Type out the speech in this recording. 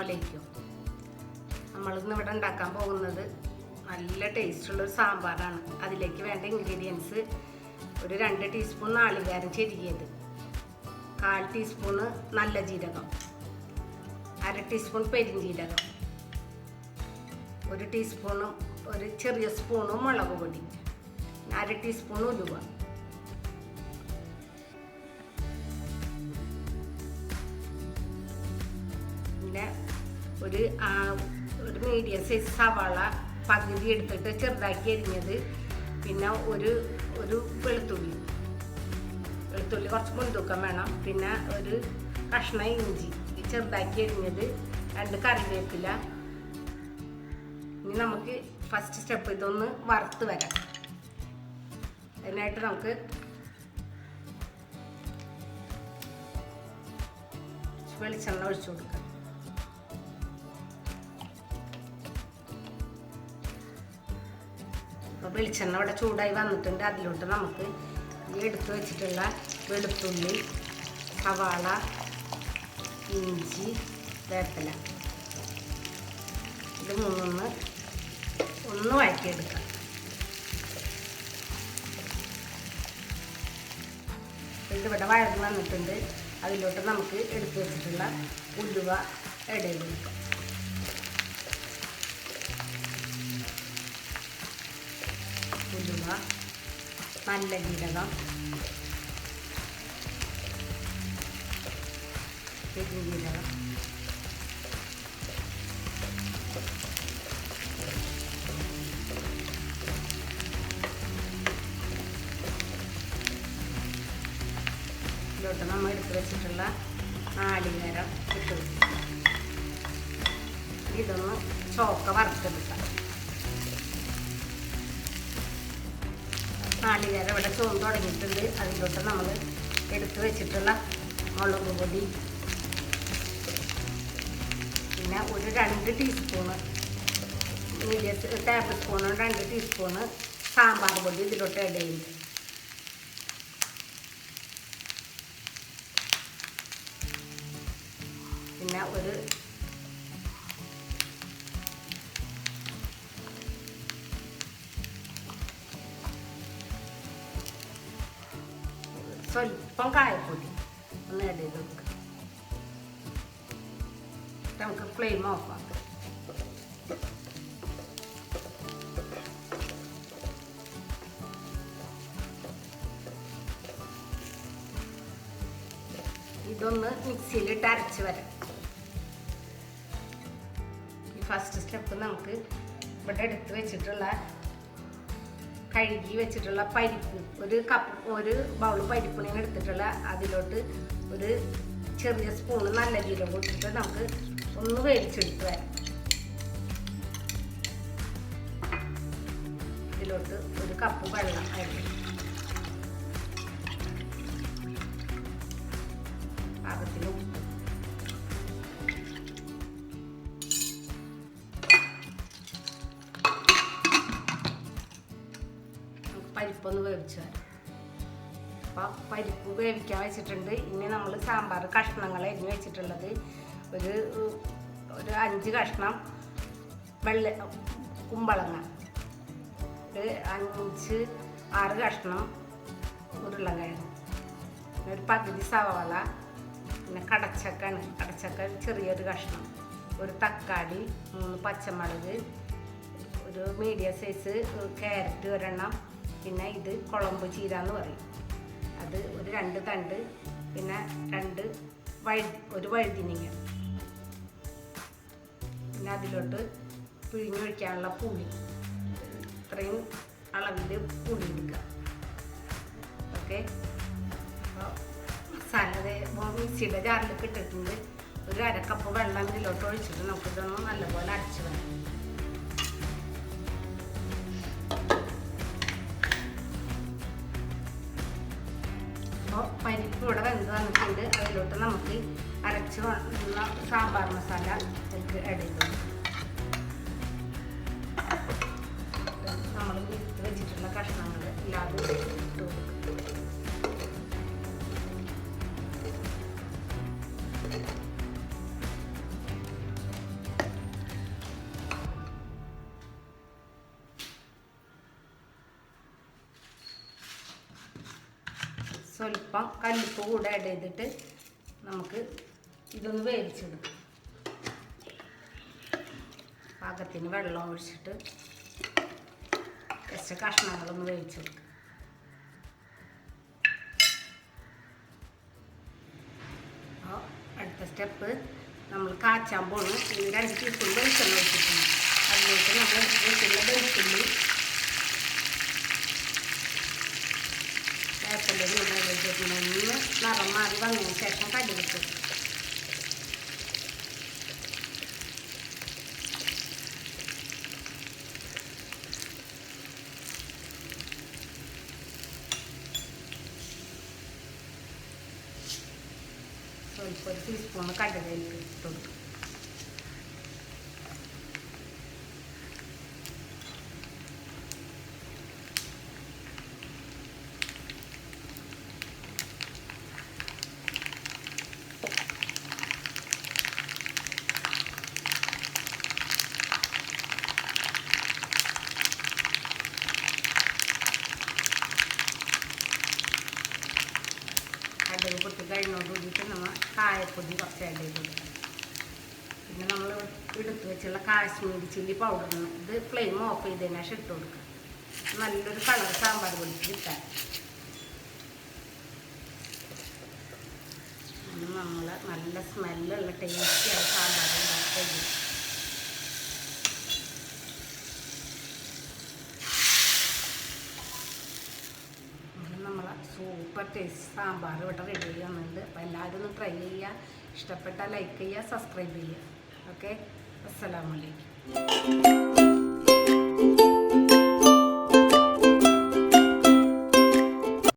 അസ്സലാമലൈക്കും. നമ്മളിന്ന് ഇവിടെ ഉണ്ടാക്കാൻ പോകുന്നത് നല്ല ടേസ്റ്റുള്ളൊരു സാമ്പാറാണ്. അതിലേക്ക് വേണ്ട ഇൻഗ്രീഡിയൻസ് ഒരു 2 ടീസ്പൂൺ നാളികേരം ചെരുകിയത്, 1/4 ടീസ്പൂണ് നല്ല ജീരകം, 1/2 ടീസ്പൂൺ പെരിഞ്ജീരകം, 1 ടീസ്പൂണ് ഒരു ചെറിയ സ്പൂണ് മുളക് പൊടി, 1/2 ടീസ്പൂൺ ഉലുവ, പിന്നെ ഒരു മീഡിയം സൈസ് സവാള പകുതി എടുത്തിട്ട് ചെറുതാക്കി അരിഞ്ഞത്, പിന്നെ ഒരു വെളുത്തുള്ളി കുറച്ച് മുൻതൂക്കം വേണം, പിന്നെ ഒരു കഷ്ണം ഇഞ്ചി ചെറുതാക്കി അരിഞ്ഞത്, 2 കറിവേപ്പില. ഇനി നമുക്ക് ഫസ്റ്റ് സ്റ്റെപ്പ് ഇതൊന്ന് വറുത്ത് വരാം. അതിനായിട്ട് നമുക്ക് വെളിച്ചെണ്ണ ഒഴിച്ചു കൊടുക്കാം. അപ്പോൾ വെളിച്ചെണ്ണ ഇവിടെ ചൂടായി വന്നിട്ടുണ്ട്. അതിലോട്ട് നമുക്ക് ഈ എടുത്ത് വെച്ചിട്ടുള്ള വെളുത്തുള്ളി, സവാള, ഇഞ്ചി, വേപ്പില ഇത് മൂന്നൊന്ന് വഴറ്റിയെടുക്കാം. ഇതിവിടെ വഴന്ന് വന്നിട്ടുണ്ട്. അതിലോട്ട് നമുക്ക് എടുത്ത് വെച്ചിട്ടുള്ള ഉലുവ ഇടയിൽ കൊടുക്കാം. ഉലുവ, നല്ല ജീരകം, പെരുംജീരകം, ഇതിലോട്ട് നമ്മൾ എടുത്ത് വെച്ചിട്ടുള്ള നാളികേരം ഇട്ട് വെച്ചിട്ട് ഇതൊന്ന് ചോക്ക വറുത്തെടുക്കാം. നാളികേരം ഇവിടെ ചോന്ന് തുടങ്ങിയിട്ടുണ്ട്. അതിലോട്ട് നമ്മൾ എടുത്ത് വെച്ചിട്ടുള്ള മുളക് പൊടി, പിന്നെ ഒരു 2 teaspoon medium table spoon 2 teaspoon sambar പൊടി ഇതിലോട്ട് ആഡ് ചെയ്യുന്നുണ്ട്. പിന്നെ ഒരു സ്വല്പം കായപ്പൊടി ഒന്ന് ആഡ് ചെയ്ത് കൊടുക്കുക. നമുക്ക് ഫ്ലെയിം ഓഫ് ആക്കാം. ഇതൊന്ന് മിക്സിയിലിട്ട് അരച്ച് വരാം. ഈ ഫസ്റ്റ് സ്റ്റെപ്പ് നമുക്ക് ഇവിടെ എടുത്ത് വെച്ചിട്ടുള്ള കഴുകി വെച്ചിട്ടുള്ള പരിപ്പ്, ഒരു ബൗൾ പരിപ്പിനെ എടുത്തിട്ടുള്ള അതിലോട്ട് ഒരു ചെറിയ സ്പൂണ് നല്ല ജീരകം കൊടുത്തിട്ട് നമുക്ക് ഒന്ന് വേവിച്ചെടുത്ത് വരാം. ഇതിലോട്ട് 1 കപ്പ് വെള്ളം ആയിട്ട് പാകത്തിന് ഉപ്പ്, പരിപ്പൊന്ന് വേവിച്ച് വരാം. അപ്പോൾ പരിപ്പ് വേവിക്കാൻ വെച്ചിട്ടുണ്ട്. ഇനി നമ്മൾ സാമ്പാർ കഷ്ണങ്ങൾ അരിഞ്ഞ് വെച്ചിട്ടുള്ളത് ഒരു 5 കഷ്ണം കുമ്പളങ്ങ, ഒരു 5-6 കഷ്ണം ഉരുളക്കിഴങ്ങ്, പിന്നെ ഒരു പകുതി സവാള, പിന്നെ കടച്ചക്ക ചെറിയൊരു കഷ്ണം, ഒരു തക്കാളി, 3 പച്ചമുളക്, ഒരു മീഡിയം സൈസ് ക്യാരറ്റ് ഒരെണ്ണം, പിന്നെ ഇത് കുളമ്പ് ചീര എന്ന് പറയും അത് ഒരു 2 തണ്ട്, പിന്നെ ഒരു വഴുതിനിങ്ങ, പിന്നെ അതിലോട്ട് പിഴിഞ്ഞൊഴിക്കാനുള്ള പുളി, ഇത്രയും അളവിൽ പുളി എടുക്കുക. ഓക്കെ, അപ്പോൾ മസാല മിക്സിയുടെ ജാറിലേക്ക് ഇട്ടിട്ടുണ്ട്. ഒരു 1/2 കപ്പ് വെള്ളം ഇതിലോട്ട് ഒഴിച്ചിട്ട് നമുക്കിതൊന്ന് നല്ലപോലെ അരച്ച് വേണം. അപ്പോൾ പരിപ്പ് ഇവിടെ വെന്ത് വന്നിട്ടുണ്ട്. അതിലോട്ട് നമുക്ക് അരച്ച് വന്ന സാമ്പാർ മസാല ഇതിലേക്ക് ആഡ് ചെയ്ത് നമ്മൾ എടുത്ത് വെച്ചിട്ടുള്ള കഷ്ണങ്ങൾ ഇല്ലാതെ ഇട്ട് കൊടുക്കും. സ്വല്പം കല്ലുപ്പ് കൂടെ ആഡ് ചെയ്തിട്ട് നമുക്ക് ഇതൊന്ന് വേവിച്ചെടുക്കാം. പാകത്തിന് വെള്ളം ഒഴിച്ചിട്ട് ജസ്റ്റ് കഷ്ണങ്ങളൊന്ന് വേവിച്ചെടുക്കാം. അപ്പോൾ അടുത്ത സ്റ്റെപ്പ് നമ്മൾ കാച്ചാൻ പോകുന്നു. 2 ടീസ്പൂൺ വെളിച്ചെണ്ണ ഒഴിച്ചിട്ടുണ്ട്. അതിലേക്ക് നമ്മൾ വെച്ചിട്ടുള്ള വെളുത്തുള്ളി ഒന്ന് നിറം മാറി വന്നതിന് ശേഷം കടുകിട്ടു. സ്വല്പം 1 ടീസ്പൂൺ കടുകയിലേക്ക് ഇട്ടു. കടുക് പൊട്ടി കഴിഞ്ഞോട് കൂടിയിട്ട് നമ്മൾ കായപ്പൊടി കുറച്ച് ആഡ് ചെയ്ത് കൊടുക്കാം. പിന്നെ നമ്മൾ എടുത്ത് വെച്ചുള്ള കാശ്മീരി ചില്ലി പൗഡറിന് ഇത് ഫ്ലെയിം ഓഫ് ചെയ്തതിന് ശേഷം ഇട്ട് കൊടുക്കുക. നല്ലൊരു കളർ സാമ്പാർ പൊടിച്ച് കിട്ടാൻ നമ്മൾ നല്ല സ്മെല്ലുള്ള ടേസ്റ്റിയായ സാമ്പാർ ഉണ്ടാക്കി. സൂപ്പർ ടേസ്റ്റ് സാമ്പാർ ഇവിടെ റെഡി ചെയ്യുന്നുണ്ട്. അപ്പോൾ എല്ലാവരും ഒന്ന് ട്രൈ ചെയ്യുക. ഇഷ്ടപ്പെട്ടാൽ ലൈക്ക് ചെയ്യുക, സബ്സ്ക്രൈബ് ചെയ്യുക. ഓക്കെ, അസ്സലാമു അലൈക്കും.